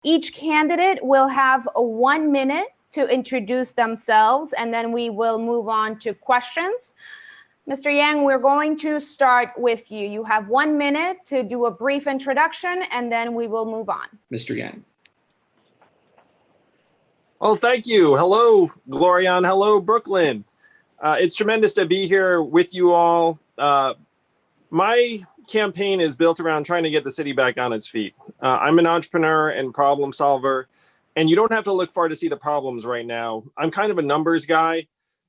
Each candidate will have 1 minute to introduce themselves, and then we will move on to questions. Mr. Yang, we're going to start with you. You have 1 minute to do a brief introduction, and then we will move on. Mr. Yang. Well, thank you. Hello, Gloria, and hello, Brooklyn. It's tremendous to be here with you all. My campaign is built around trying to get the city back on its feet. I'm an entrepreneur and problem solver, and you don't have to look far to see the problems right now. I'm kind of a numbers guy.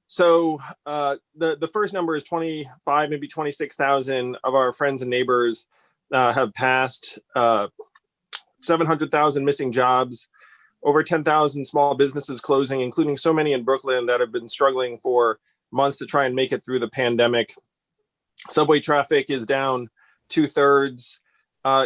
So the first number is 25, maybe 26,000 of our friends and neighbors have passed, 700,000 missing jobs, over 10,000 small businesses closing, including so many in Brooklyn that have been struggling for months to try and make it through the pandemic. Subway traffic is down 2/3.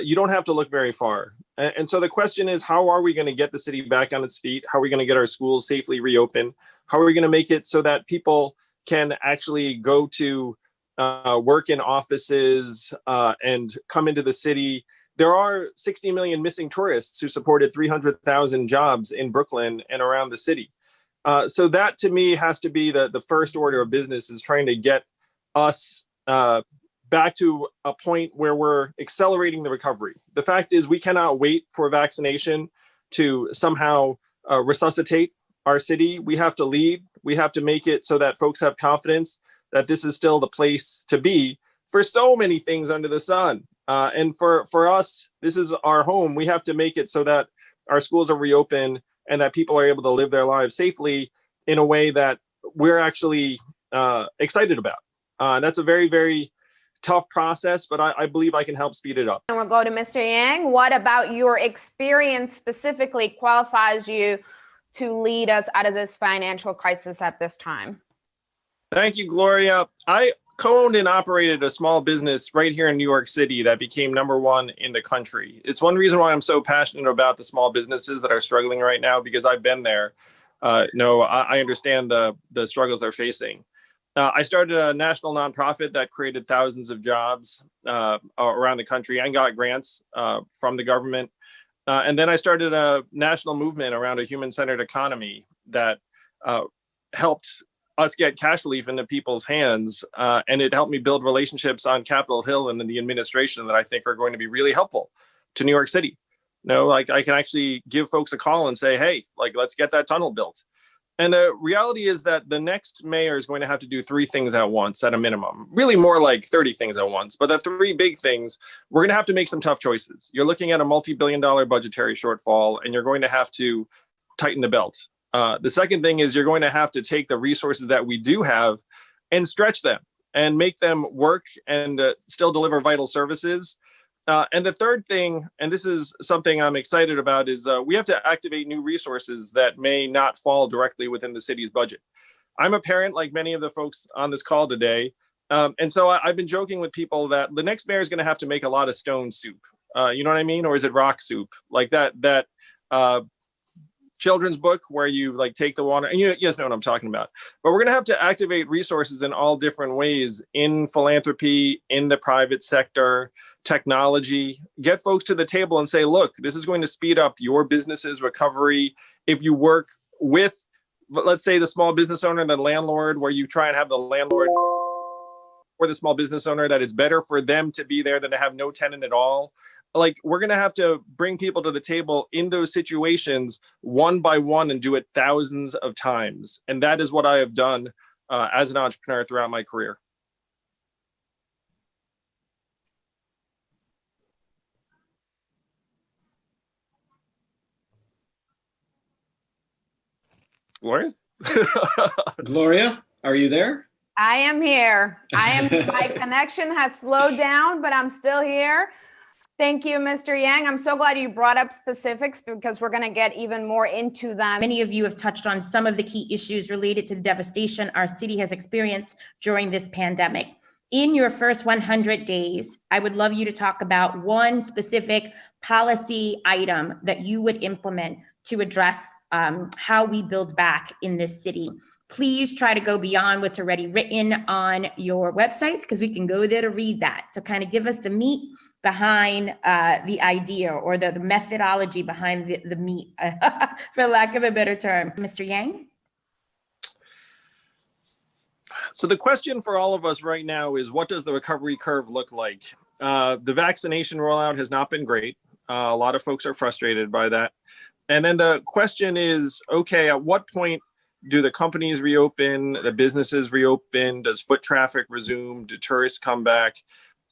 You don't have to look very far. And so the question is, how are we going to get the city back on its feet? How are we going to get our schools safely reopened? How are we going to make it so that people can actually go to work in offices and come into the city? There are 60 million missing tourists who supported 300,000 jobs in Brooklyn and around the city. So that to me has to be the first order of business, is trying to get us back to a point where we're accelerating the recovery. The fact is, we cannot wait for vaccination to somehow resuscitate our city. We have to lead. We have to make it so that folks have confidence that this is still the place to be for so many things under the sun. And for us, this is our home. We have to make it so that our schools are reopened and that people are able to live their lives safely in a way that we're actually excited about. That's a very, very tough process, but I believe I can help speed it up. And we'll go to Mr. Yang. What about your experience specifically qualifies you to lead us out of this financial crisis at this time? Thank you, Gloria. I co-owned and operated a small business right here in New York City that became #1 in the country. It's one reason why I'm so passionate about the small businesses that are struggling right now, because I've been there. I understand the struggles they're facing. I started a national nonprofit that created thousands of jobs around the country and got grants from the government. And then I started a national movement around a human-centered economy that helped us get cash relief into people's hands. And it helped me build relationships on Capitol Hill and in the administration that I think are going to be really helpful to New York City. Like I can actually give folks a call and say, hey, let's get that tunnel built. And the reality is that the next mayor is going to have to do 3 things at once at a minimum, really more like 30 things at once. But the 3 big things, we're going to have to make some tough choices. You're looking at a multi-billion-dollar budgetary shortfall, and you're going to have to tighten the belt. The second thing is you're going to have to take the resources that we do have and stretch them and make them work and still deliver vital services. And the third thing, and this is something I'm excited about, is we have to activate new resources that may not fall directly within the city's budget. I'm a parent, like many of the folks on this call today. And so I've been joking with people that the next mayor is going to have to make a lot of stone soup. You know what I mean? Or is it rock soup? Like that children's book where you take the water, and you guys know what I'm talking about. But we're going to have to activate resources in all different ways, in philanthropy, in the private sector, technology, get folks to the table and say, look, this is going to speed up your business's recovery. If you work with, let's say, the small business owner, the landlord, where you try and have the landlord or the small business owner, that it's better for them to be there than to have no tenant at all. We're going to have to bring people to the table in those situations one by one and do it thousands of times. And that is what I have done as an entrepreneur throughout my career. Gloria? Gloria, are you there? I am here. My connection has slowed down, but I'm still here. Thank you, Mr. Yang. I'm so glad you brought up specifics, because we're going to get even more into them. Many of you have touched on some of the key issues related to the devastation our city has experienced during this pandemic. In your first 100 days, I would love you to talk about one specific policy item that you would implement to address how we build back in this city. Please try to go beyond what's already written on your websites, because we can go there to read that. So kind of give us the meat behind the idea or the methodology behind the meat, for lack of a better term. Mr. Yang? So the question for all of us right now is, what does the recovery curve look like? The vaccination rollout has not been great. A lot of folks are frustrated by that. And then the question is, okay, at what point do the companies reopen, the businesses reopen, does foot traffic resume, do tourists come back?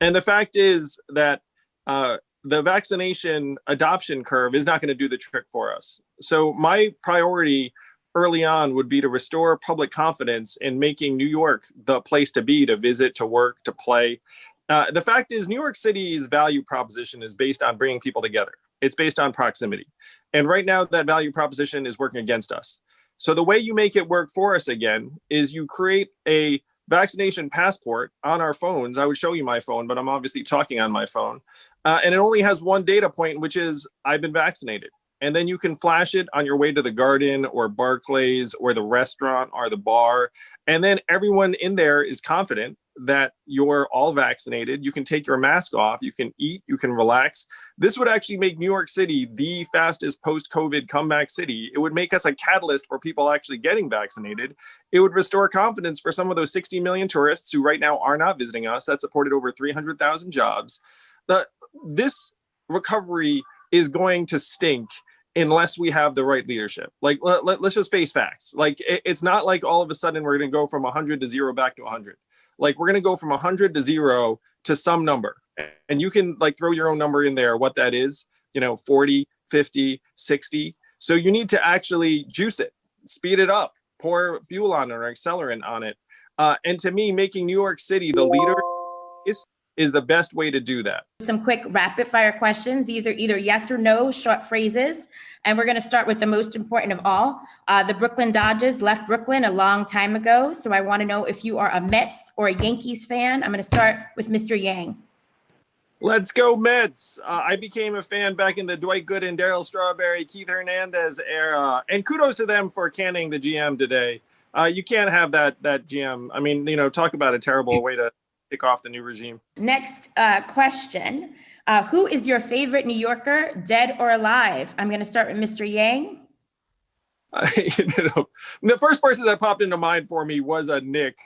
And the fact is that the vaccination adoption curve is not going to do the trick for us. So my priority early on would be to restore public confidence in making New York the place to be, to visit, to work, to play. The fact is, New York City's value proposition is based on bringing people together. It's based on proximity. And right now, that value proposition is working against us. So the way you make it work for us again is you create a vaccination passport on our phones. I would show you my phone, but I'm obviously talking on my phone. And it only has one data point, which is I've been vaccinated. And then you can flash it on your way to the Garden or Barclays or the restaurant or the bar. And then everyone in there is confident that you're all vaccinated. You can take your mask off, you can eat, you can relax. This would actually make New York City the fastest post-COVID comeback city. It would make us a catalyst for people actually getting vaccinated. It would restore confidence for some of those 60 million tourists who right now are not visiting us. That supported over 300,000 jobs. This recovery is going to stink unless we have the right leadership. Like, let's just face facts. Like, it's not like all of a sudden we're going to go from 100 to 0 back to 100. Like, we're going to go from 100 to 0 to some number. And you can like throw your own number in there, what that is, 40, 50, 60. So you need to actually juice it, speed it up, pour fuel on it or accelerant on it. And to me, making New York City the leader is the best way to do that. Some quick rapid fire questions. These are either yes or no, short phrases. And we're going to start with the most important of all. The Brooklyn Dodgers left Brooklyn a long time ago. So I want to know if you are a Mets or a Yankees fan. I'm going to start with Mr. Yang. Let's go Mets. I became a fan back in the Dwight Gooden, Darryl Strawberry, Keith Hernandez era. And kudos to them for canning the GM today. You can't have that GM. I mean, talk about a terrible way to kick off the new regime. Next question. Who is your favorite New Yorker, dead or alive? I'm going to start with Mr. Yang. The first person that popped into mind for me was a Nick,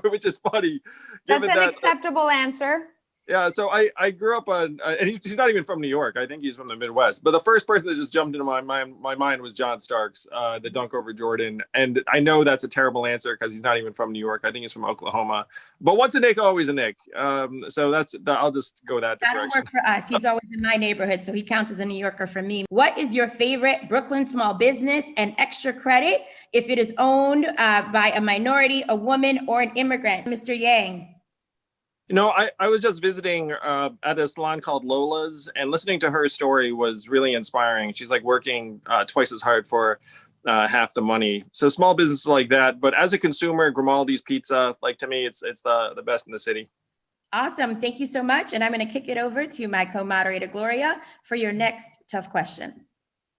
which is funny. That's an acceptable answer. Yeah, so I grew up on, and he's not even from New York. I think he's from the Midwest. But the first person that just jumped into my mind was John Starks, the dunk over Jordan. And I know that's a terrible answer because he's not even from New York. I think he's from Oklahoma. But once a Nick, always a Nick. So I'll just go that direction. That'll work for us. He's always in my neighborhood, so he counts as a New Yorker for me. What is your favorite Brooklyn small business and extra credit if it is owned by a minority, a woman, or an immigrant? Mr. Yang. I was just visiting at a salon called Lola's, and listening to her story was really inspiring. She's like working twice as hard for half the money. So small businesses like that. But as a consumer, Grimaldi's Pizza, like to me, it's the best in the city. Awesome. Thank you so much. And I'm going to kick it over to my co-moderator, Gloria, for your next tough question.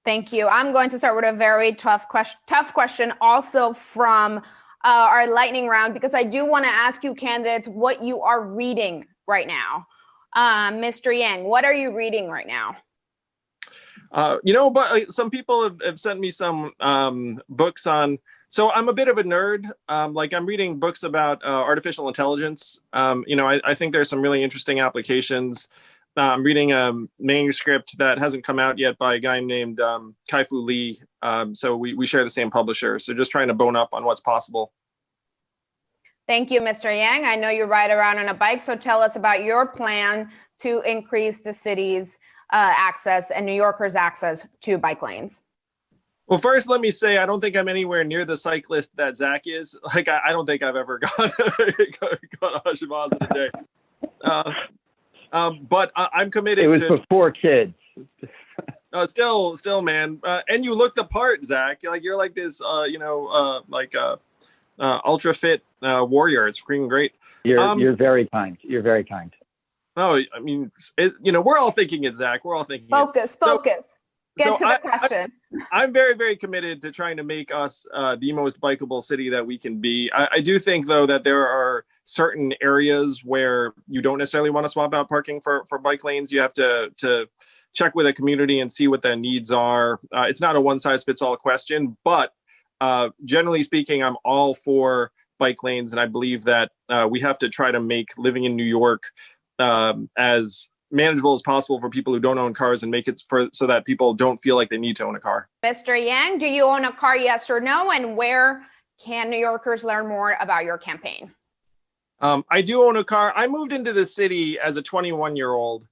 Thank you. I'm going to start with a very tough question also from our lightning round, because I do want to ask you candidates what you are reading right now. Mr. Yang, what are you reading right now? But some people have sent me some books on, so I'm a bit of a nerd. I'm reading books about artificial intelligence. I think there's some really interesting applications. I'm reading a manuscript that hasn't come out yet by a guy named Kai-Fu Lee. So we share the same publisher. So just trying to bone up on what's possible. Thank you, Mr. Yang. I know you ride around on a bike, so tell us about your plan to increase the city's access and New Yorkers' access to bike lanes. Well, first, let me say, I don't think I'm anywhere near the cyclist that Zach is. Like, I don't think I've ever gone 100 miles in a day. But I'm committed. It was before kids. Still, man. And you look the part, Zach. You're like this, ultra fit warrior. It's freaking great. You're very kind. You're very kind. No, I mean, we're all thinking it, Zach. We're all thinking focus. Get to the question. I'm very, very committed to trying to make us the most bikeable city that we can be. I do think, though, that there are certain areas where you don't necessarily want to swap out parking for bike lanes. You have to check with a community and see what their needs are. It's not a one size fits all question, but generally speaking, I'm all for bike lanes. And I believe that we have to try to make living in New York as manageable as possible for people who don't own cars and make it so that people don't feel like they need to own a car. Mr. Yang, do you own a car, yes or no? And where can New Yorkers learn more about your campaign? I do own a car. I moved into the city as a 21-year-old.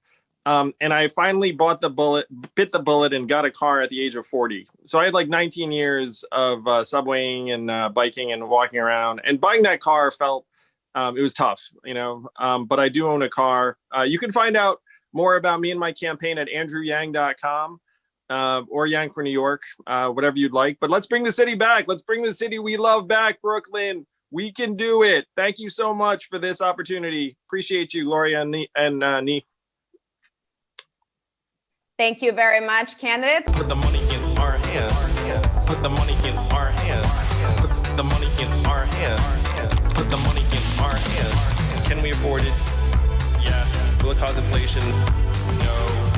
And I finally bit the bullet and got a car at the age of 40. So I had like 19 years of subwaying and biking and walking around, and buying that car felt, it was tough, but I do own a car. You can find out more about me and my campaign at andrewyang.com or Yang for New York, whatever you'd like. But let's bring the city back. Let's bring the city we love back, Brooklyn. We can do it. Thank you so much for this opportunity. Appreciate you, Gloria and Nee. Thank you very much, candidates. Put the money in our hands. Put the money in our hands. Put the money in our hands. Put the money in our hands. Can we afford it? Yes. Will it cause inflation? No.